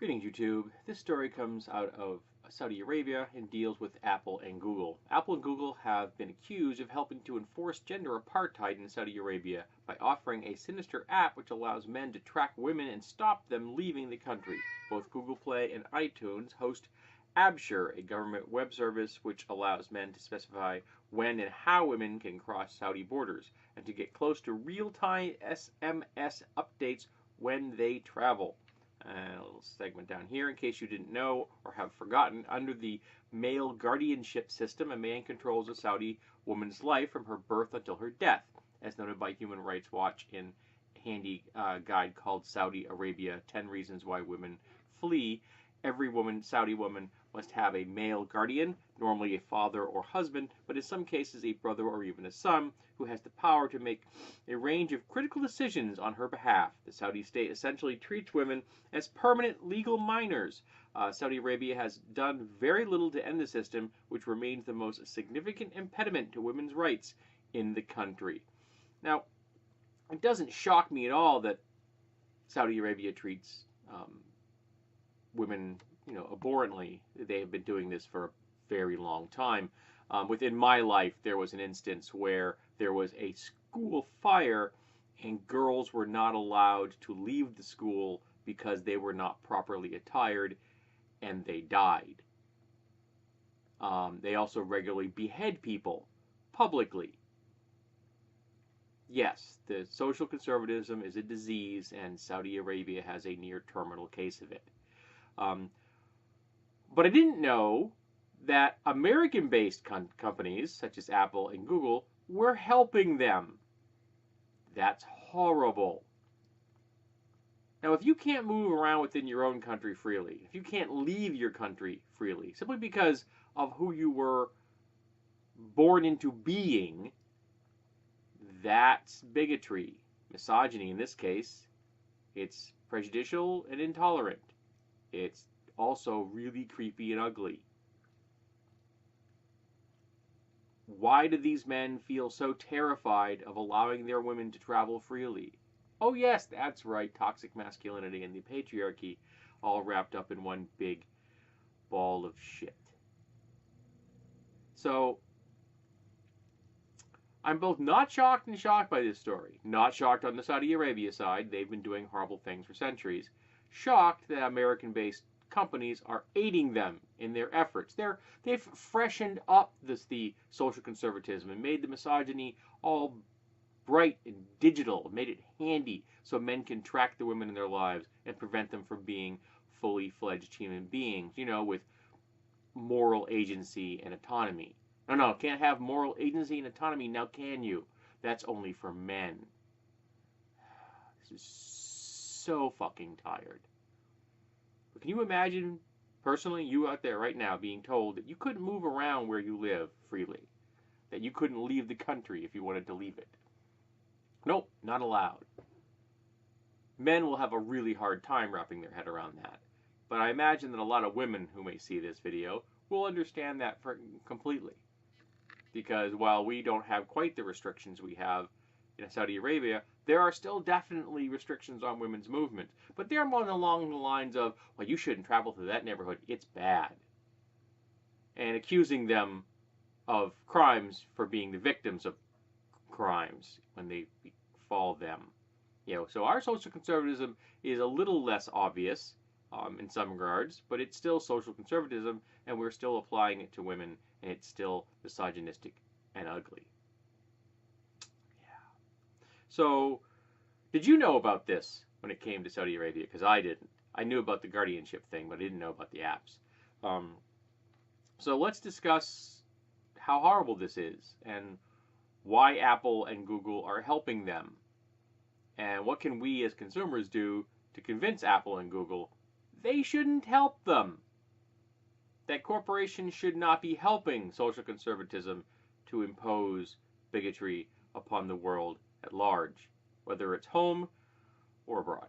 Greetings, YouTube. This story comes out of Saudi Arabia and deals with Apple and Google. Apple and Google have been accused of helping to enforce gender apartheid in Saudi Arabia by offering a sinister app which allows men to track women and stop them leaving the country. Both Google Play and iTunes host Abshur, a government web service which allows men to specify when and how women can cross Saudi borders and to get close to real-time SMS updates when they travel. A little segment down here, in case you didn't know or have forgotten, under the male guardianship system, a man controls a Saudi woman's life from her birth until her death, as noted by Human Rights Watch in a handy guide called Saudi Arabia, 10 Reasons Why Women Flee. Every Saudi woman must have a male guardian, normally a father or husband, but in some cases a brother or even a son, who has the power to make a range of critical decisions on her behalf. The Saudi state essentially treats women as permanent legal minors. Saudi Arabia has done very little to end the system, which remains the most significant impediment to women's rights in the country. Now, it doesn't shock me at all that Saudi Arabia treats women, abhorrently. They have been doing this for a very long time. Within my life, there was an instance where there was a school fire and girls were not allowed to leave the school because they were not properly attired, and they died. They also regularly behead people publicly. Yes, the social conservatism is a disease, and Saudi Arabia has a near terminal case of it. But I didn't know that American-based companies, such as Apple and Google, were helping them. That's horrible. Now, if you can't move around within your own country freely, if you can't leave your country freely, simply because of who you were born into being, that's bigotry. Misogyny in this case. It's prejudicial and intolerant. It's also really creepy and ugly. Why do these men feel so terrified of allowing their women to travel freely? Oh yes, that's right, toxic masculinity and the patriarchy all wrapped up in one big ball of shit. So, I'm both not shocked and shocked by this story. Not shocked on the Saudi Arabia side, they've been doing horrible things for centuries. Shocked that American-based companies are aiding them in their efforts. They've freshened up the social conservatism and made the misogyny all bright and digital, made it handy so men can track the women in their lives and prevent them from being fully fledged human beings, with moral agency and autonomy. No, can't have moral agency and autonomy, now can you? That's only for men. This is so fucking tired. But can you imagine, personally, you out there right now being told that you couldn't move around where you live freely? That you couldn't leave the country if you wanted to leave it? Nope, not allowed. Men will have a really hard time wrapping their head around that. But I imagine that a lot of women who may see this video will understand that completely. Because while we don't have quite the restrictions we have in Saudi Arabia, there are still definitely restrictions on women's movement. But they're more along the lines of, well, you shouldn't travel through that neighborhood, it's bad. And accusing them of crimes for being the victims of crimes when they befall them. So our social conservatism is a little less obvious in some regards, but it's still social conservatism, and we're still applying it to women, and it's still misogynistic and ugly. So, did you know about this when it came to Saudi Arabia? Because I didn't. I knew about the guardianship thing, but I didn't know about the apps. So let's discuss how horrible this is and why Apple and Google are helping them. And what can we as consumers do to convince Apple and Google they shouldn't help them? That corporations should not be helping social conservatism to impose bigotry upon the world at large, whether it's home or abroad.